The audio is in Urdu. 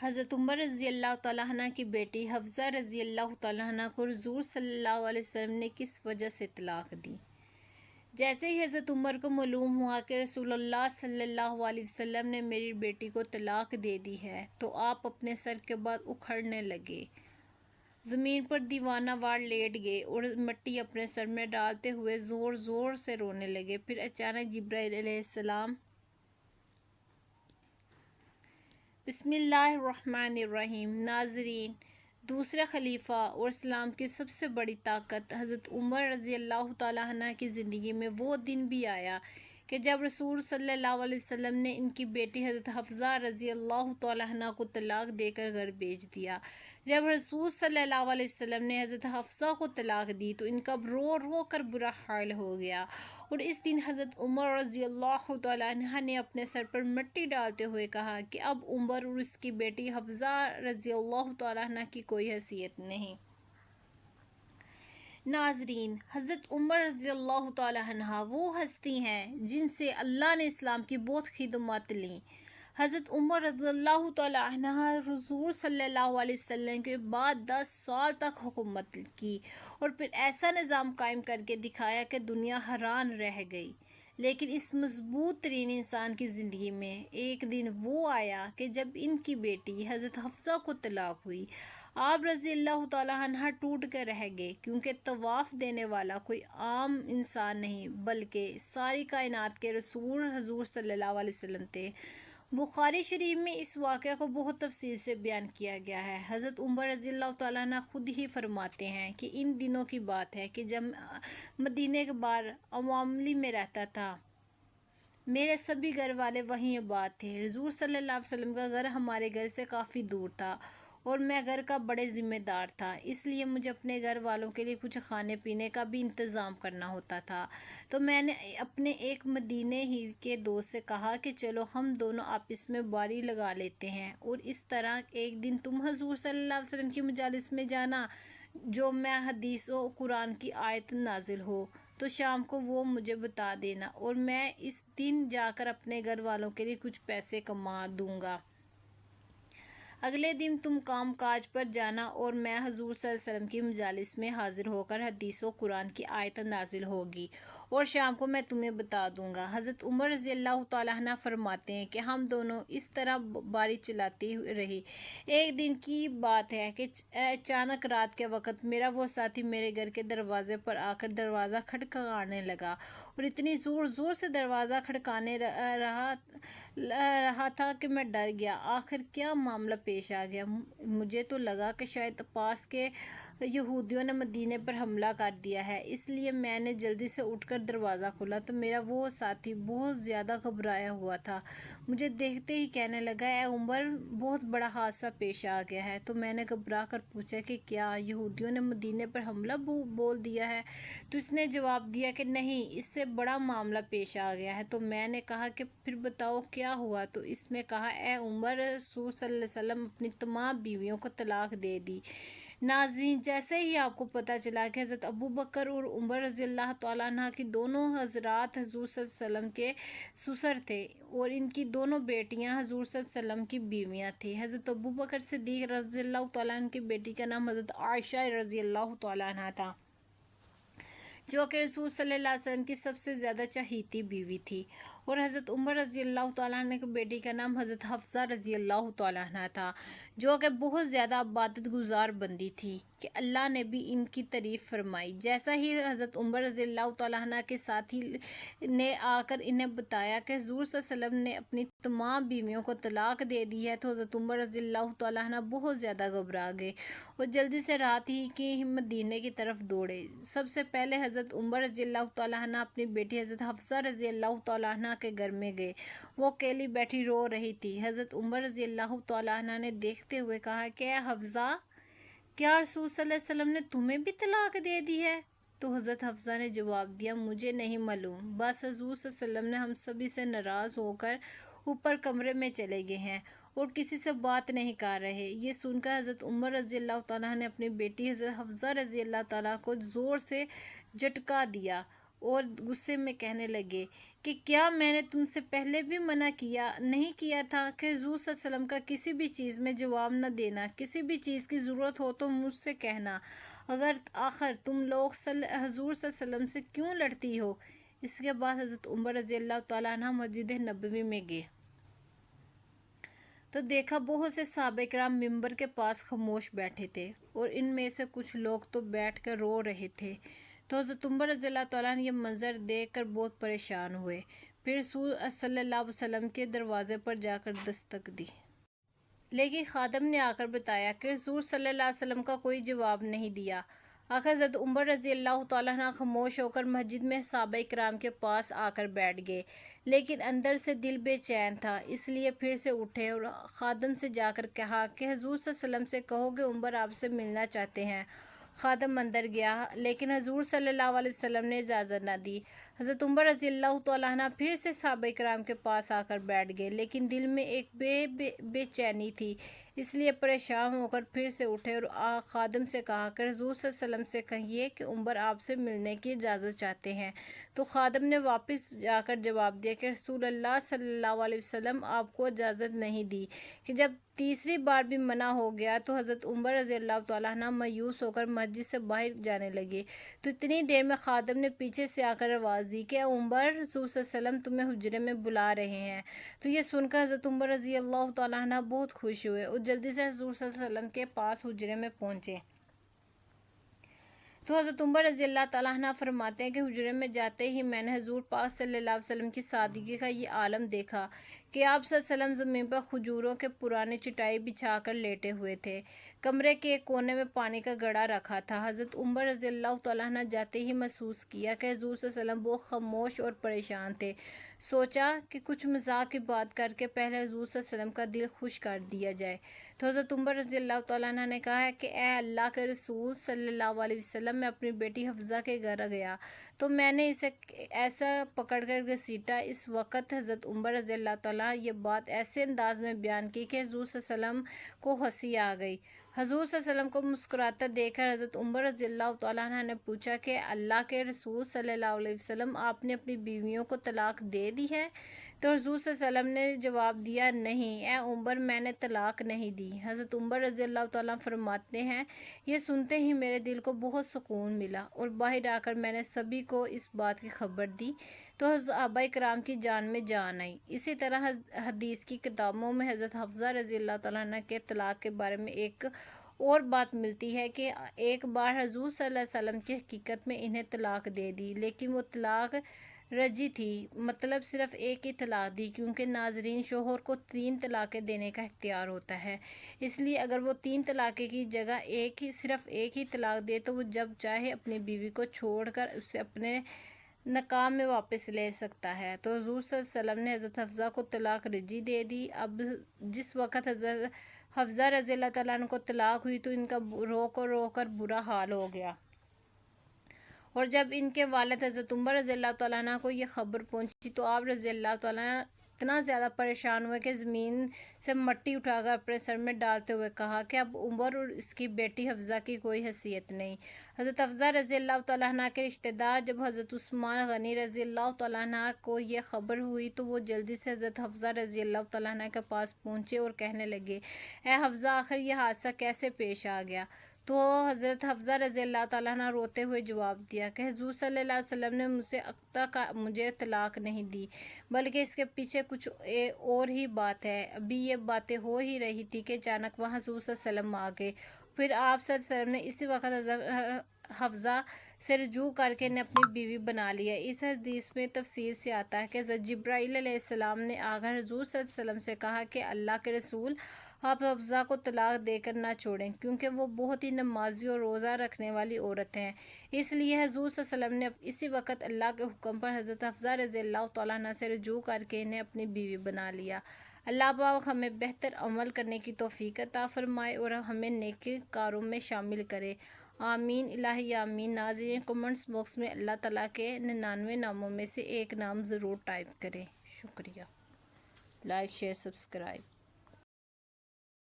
حضرت عمر رضی اللہ تعالیٰ عنہ کی بیٹی حفصہ رضی اللہ تعالیٰ عنہ کو حضور صلی اللہ علیہ وسلم نے کس وجہ سے طلاق دی؟ جیسے ہی حضرت عمر کو معلوم ہوا کہ رسول اللہ صلی اللہ علیہ وسلم نے میری بیٹی کو طلاق دے دی ہے تو آپ اپنے سر کے بعد اکھڑنے لگے، زمین پر دیوانہ وار لیٹ گئے اور مٹی اپنے سر میں ڈالتے ہوئے زور زور سے رونے لگے۔ پھر اچانک جبرائیل علیہ السلام بسم اللہ الرحمن الرحیم۔ ناظرین، دوسرے خلیفہ اور اسلام کی سب سے بڑی طاقت حضرت عمر رضی اللہ تعالیٰ عنہ کی زندگی میں وہ دن بھی آیا کہ جب رسول صلی اللہ علیہ وسلم نے ان کی بیٹی حضرت حفصہ رضی اللہ تعالیٰ عنہ کو طلاق دے کر گھر بھیج دیا۔ جب رسول صلی اللہ علیہ وسلم نے حضرت حفصہ کو طلاق دی تو ان کا رو رو کر برا حال ہو گیا، اور اس دن حضرت عمر رضی اللہ تعالیٰ عنہ نے اپنے سر پر مٹی ڈالتے ہوئے کہا کہ اب عمر اور اس کی بیٹی حفصہ رضی اللہ تعالیٰ عنہ کی کوئی حیثیت نہیں۔ ناظرین، حضرت عمر رضی اللہ تعالیٰ عنہ وہ ہستی ہیں جن سے اللہ نے اسلام کی بہت خدمات لیں۔ حضرت عمر رضی اللہ تعالیٰ عنہ حضور صلی اللہ علیہ وسلم کے بعد 10 سال تک حکومت کی اور پھر ایسا نظام قائم کر کے دکھایا کہ دنیا حیران رہ گئی۔ لیکن اس مضبوط ترین انسان کی زندگی میں ایک دن وہ آیا کہ جب ان کی بیٹی حضرت حفصہ کو طلاق ہوئی، آپ رضی اللہ تعالیٰ عنہ ٹوٹ کر رہ گئے، کیونکہ طواف دینے والا کوئی عام انسان نہیں بلکہ ساری کائنات کے رسول حضور صلی اللہ علیہ وسلم تھے۔ بخاری شریف میں اس واقعہ کو بہت تفصیل سے بیان کیا گیا ہے۔ حضرت عمر رضی اللہ تعالیٰ عنہ خود ہی فرماتے ہیں کہ ان دنوں کی بات ہے کہ جب مدینے کے باہر عواملی میں رہتا تھا، میرے سبھی گھر والے وہیں آباد تھے۔ حضور صلی اللہ علیہ وسلم کا گھر ہمارے گھر سے کافی دور تھا اور میں گھر کا بڑے ذمہ دار تھا، اس لیے مجھے اپنے گھر والوں کے لیے کچھ کھانے پینے کا بھی انتظام کرنا ہوتا تھا۔ تو میں نے اپنے ایک مدینے ہی کے دوست سے کہا کہ چلو ہم دونوں آپس میں باری لگا لیتے ہیں، اور اس طرح ایک دن تم حضور صلی اللہ علیہ وسلم کی مجالس میں جانا، جو میں حدیث و قرآن کی آیت نازل ہو تو شام کو وہ مجھے بتا دینا، اور میں اس دن جا کر اپنے گھر والوں کے لیے کچھ پیسے کما دوں گا۔ اگلے دن تم کام کاج پر جانا اور میں حضور صلی اللہ علیہ وسلم کی مجالس میں حاضر ہو کر حدیث و قرآن کی آیت نازل ہوگی اور شام کو میں تمہیں بتا دوں گا۔ حضرت عمر رضی اللہ تعالیٰ عنہ فرماتے ہیں کہ ہم دونوں اس طرح باری چلاتی رہی۔ ایک دن کی بات ہے کہ اچانک رات کے وقت میرا وہ ساتھی میرے گھر کے دروازے پر آ کر دروازہ کھٹکھانے لگا، اور اتنی زور زور سے دروازہ کھٹکھانے رہا تھا کہ میں ڈر گیا۔ آخر کیا معاملہ پیش آ گیا؟ مجھے تو لگا کہ شاید پاس کے یہودیوں نے مدینے پر حملہ کر دیا ہے، اس لیے میں نے جلدی سے اٹھ کر دروازہ کھولا تو میرا وہ ساتھی بہت زیادہ گھبرایا ہوا تھا۔ مجھے دیکھتے ہی کہنے لگا، اے عمر، بہت بڑا حادثہ پیش آ گیا ہے۔ تو میں نے گھبرا کر پوچھا کہ کیا یہودیوں نے مدینے پر حملہ بول دیا ہے؟ تو اس نے جواب دیا کہ نہیں، اس سے بڑا معاملہ پیش آ گیا ہے۔ تو میں نے کہا کہ پھر بتاؤ کیا ہوا؟ تو اس نے کہا، اے عمر، رسول صلی اللہ علیہ وسلم اپنی تمام بیویوں کو طلاق دے دی۔ ناظرین، جیسے ہی آپ کو پتہ چلا کہ حضرت ابو بکر اور عمر رضی اللہ تعالیٰ عنہ کی دونوں حضرات حضور صلی اللہ علیہ وسلم کے سسر تھے اور ان کی دونوں بیٹیاں حضور صلی اللہ علیہ وسلم کی بیویاں تھیں۔ حضرت ابو بکر صدیق رضی اللہ تعالیٰ عنہ کی بیٹی کا نام حضرت عائشہ رضی اللہ تعالیٰ عنہ تھا، جو کہ رسول صلی اللہ علیہ وسلم کی سب سے زیادہ چہیتی بیوی تھی، اور حضرت عمر رضی اللہ تعالیٰ عنہ کی بیٹی کا نام حضرت حفصہ رضی اللہ تعالیٰ عنہ تھا، جو کہ بہت زیادہ عبادت گزار بندی تھی کہ اللہ نے بھی ان کی تعریف فرمائی۔ جیسا ہی حضرت عمر رضی اللہ تعالیٰ عنہ کے ساتھی نے آ کر انہیں بتایا کہ حضور صلی اللہ علیہ وسلم نے اپنی تمام بیویوں کو طلاق دے دی ہے، تو حضرت عمر رضی اللہ تعالیٰ عنہ بہت زیادہ گھبرا گئے اور جلدی سے رات ہی کی مدینے کی طرف دوڑے۔ سب سے پہلے حضرت عمر رضی اللہ تعالیٰ عنہ اپنی بیٹی حضرت حفصہ رضی اللہ تعالیٰ عنہ کے گھر میں گئے۔ وہ اکیلی بیٹھی رو رہی تھی۔ حضرت عمر رضی اللہ تعالیٰ عنہ نے دیکھتے ہوئے کہا کہ اے حفصہ، کیا رسول صلی اللہ علیہ وسلم نے تمہیں بھی طلاق دے دی ہے؟ تو حضرت حفصہ نے جواب دیا، مجھے نہیں معلوم، بس حضور صلی اللہ علیہ وسلم نے ہم سبھی سے ناراض ہو کر اوپر کمرے میں چلے گئے ہیں اور کسی سے بات نہیں کر رہے۔ یہ سن کر حضرت عمر رضی اللہ تعالیٰ نے اپنی بیٹی حضرت حفصہ رضی اللہ تعالیٰ کو زور سے جھٹکا دیا اور غصے میں کہنے لگے کہ کیا میں نے تم سے پہلے بھی منع نہیں کیا تھا کہ حضور صلی اللہ علیہ وسلم کا کسی بھی چیز میں جواب نہ دینا، کسی بھی چیز کی ضرورت ہو تو مجھ سے کہنا، آخر تم لوگ حضور صلی اللہ علیہ وسلم سے کیوں لڑتی ہو؟ اس کے بعد حضرت عمر رضی اللہ تعالیٰ عنہ مسجد نبوی میں گئے تو دیکھا بہت سے صحابہ کرام ممبر کے پاس خاموش بیٹھے تھے، اور ان میں سے کچھ لوگ تو بیٹھ کر رو رہے تھے۔ تو حضرت عمر رضی اللہ تعالیٰ نے یہ منظر دیکھ کر بہت پریشان ہوئے، پھر رسول صلی اللہ علیہ وسلم کے دروازے پر جا کر دستک دی، لیکن خادم نے آ کر بتایا کہ رسول صلی اللہ علیہ وسلم کا کوئی جواب نہیں دیا۔ آخر حضرت عمر رضی اللہ تعالیٰ عنہ خاموش ہو کر مسجد میں صحابہ کرام کے پاس آ کر بیٹھ گئے، لیکن اندر سے دل بے چین تھا، اس لیے پھر سے اٹھے اور خادم سے جا کر کہا کہ حضور صلی اللہ علیہ وسلم سے کہو کہ عمر آپ سے ملنا چاہتے ہیں۔ خادم اندر گیا، لیکن حضور صلی اللہ علیہ وسلم نے اجازت نہ دی۔ حضرت عمر رضی اللہ تعالیٰ عنہ پھر سے صحابہ کرام کے پاس آ کر بیٹھ گئے، لیکن دل میں ایک بے چینی تھی، اس لیے پریشان ہو کر پھر سے اٹھے اور خادم سے کہا کہ حضور صلی اللہ علیہ وسلم سے کہیے کہ عمر آپ سے ملنے کی اجازت چاہتے ہیں۔ تو خادم نے واپس جا کر جواب دیا کہ رسول اللہ صلی اللہ علیہ وسلم آپ کو اجازت نہیں دی۔ کہ جب تیسری بار بھی منع ہو گیا تو حضرت عمر رضی اللہ تعالیٰ عنہ مایوس ہو کر مسجد سے باہر جانے لگے، تو اتنی دیر میں خادم نے پیچھے سے آ کر آواز دی کہ عمر، رسول صلی اللہ علیہ وسلم تمہیں حجرے میں بلا رہے ہیں۔ تو یہ سن کر حضرت عمر رضی اللہ تعالیٰ عنہ بہت خوش ہوئے اور جلدی سے حضور صلی اللہ علیہ وسلم کے پاس حجرے میں پہنچے۔ تو حضرت عمر رضی اللہ تعالیٰ عنہ فرماتے ہیں کہ حجرے میں جاتے ہی میں نے حضور پاک صلی اللہ علیہ وسلم کی سادگی کا یہ عالم دیکھا کہ آپ صلی اللہ علیہ وسلم زمین پر کھجوروں کے پرانے چٹائی بچھا کر لیٹے ہوئے تھے، کمرے کے ایک کونے میں پانی کا گھڑا رکھا تھا۔ حضرت عمر رضی اللہ تعالیٰ عنہ جاتے ہی محسوس کیا کہ حضور صلی اللہ علیہ وسلم بہت خاموش اور پریشان تھے، سوچا کہ کچھ مذاق کی بات کر کے پہلے حضور صلی اللہ علیہ وسلم کا دل خوش کر دیا جائے۔ تو حضرت عمر رضی اللہ تعالیٰ عنہ نے کہا کہ اے اللہ کے رسول صلی اللہ علیہ وسلم، میں اپنی بیٹی حفصہ کے گھر گیا تو میں نے اسے ایسا پکڑ کر گھسیٹا۔ اس وقت حضرت عمر رضی اللہ تعالیٰ یہ بات ایسے انداز میں بیان کی کہ حضور صلی اللہ علیہ وسلم کو ہنسی آ گئی۔ حضور صلی اللہ علیہ وسلم کو مسکراتا دیکھ کر حضرت عمر رضی اللہ تعالیٰ عنہ نے پوچھا کہ اللہ کے رسول صلی اللہ علیہ وسلم، آپ نے اپنی بیویوں کو طلاق دے دی ہے؟ تو حضور صلی اللہ علیہ وسلم نے جواب دیا، نہیں اے عمر، میں نے طلاق نہیں دی۔ حضرت عمر رضی اللہ تعالیٰ فرماتے ہیں یہ سنتے ہی میرے دل کو بہت سکون ملا اور باہر آ کر میں نے سبھی کو اس بات کی خبر دی تو صحابہ کرام کی جان میں جان آئی۔ اسی طرح حدیث کی کتابوں میں حضرت حفصہ رضی اللہ تعالیٰ عنہ کے طلاق کے بارے میں ایک اور بات ملتی ہے کہ ایک بار حضور صلی اللہ علیہ وسلم کی حقیقت میں انہیں طلاق دے دی، لیکن وہ طلاق رجعی تھی، مطلب صرف ایک ہی طلاق دی، کیونکہ ناظرین شوہر کو 3 طلاقیں دینے کا اختیار ہوتا ہے، اس لیے اگر وہ 3 طلاقیں کی جگہ صرف ایک ہی طلاق دے تو وہ جب چاہے اپنی بیوی کو چھوڑ کر اسے اپنے نکاح میں واپس لے سکتا ہے۔ تو حضور صلی اللہ علیہ وسلم نے حضرت حفصہ کو طلاق رجعی دے دی۔ اب جس وقت حضرت حفصہ رضی اللہ تعالیٰ عنہ کو طلاق ہوئی تو ان کا رو کر برا حال ہو گیا، اور جب ان کے والد حضرت عمر رضی اللہ تعالیٰ عنہ کو یہ خبر پہنچی تو آپ رضی اللہ تعالیٰ عنہ اتنا زیادہ پریشان ہوئے کہ زمین سے مٹی اٹھا کر اپنے سر میں ڈالتے ہوئے کہا کہ اب عمر اور اس کی بیٹی حفصہ کی کوئی حیثیت نہیں۔ حضرت حفصہ رضی اللہ تعالیٰ عنہ کے رشتہ دار جب حضرت عثمان غنی رضی اللہ تعالیٰ عنہ کو یہ خبر ہوئی تو وہ جلدی سے حضرت حفصہ رضی اللہ تعالیٰ عنہ کے پاس پہنچے اور کہنے لگے، اے حفصہ، آخر یہ حادثہ کیسے پیش آ گیا؟ تو حضرت حفصہ رضی اللہ تعالیٰ عنہ روتے ہوئے جواب دیا کہ حضور صلی اللہ علیہ وسلم نے مجھے طلاق نہیں دی، بلکہ اس کے پیچھے کچھ اور ہی بات ہے۔ ابھی یہ باتیں ہو ہی رہی تھی کہ اچانک وہاں حضور صلی اللہ علیہ وسلم آ گئے، پھر آپ صلی اللہ علیہ وسلم نے اسی وقت حضرت حفصہ سے رجوع کر کے انہیں اپنی بیوی بنا لیا۔ اس حدیث میں تفصیل سے آتا ہے کہ حضرت جبرائیل علیہ السلام نے آ کر حضور صلی اللہ علیہ وسلم سے کہا کہ اللہ کے رسول، آپ حفصہ کو طلاق دے کر نہ چھوڑیں، کیونکہ وہ بہت ہی نمازی اور روزہ رکھنے والی عورت ہیں۔ اس لیے حضور صلی اللہ علیہ وسلم نے اسی وقت اللہ کے حکم پر حضرت حفصہ رضی اللہ تعالیٰ عنہ سے رجوع کر کے انہیں اپنی بیوی بنا لیا۔ اللہ پاک ہمیں بہتر عمل کرنے کی توفیق عطا فرمائے اور ہمیں نیک کاروں میں شامل کرے، آمین الہی آمین۔ ناظرین، کمنٹس باکس میں اللہ تعالیٰ کے 99 ناموں میں سے ایک نام ضرور ٹائپ کریں۔ شکریہ۔ Like, share, subscribe.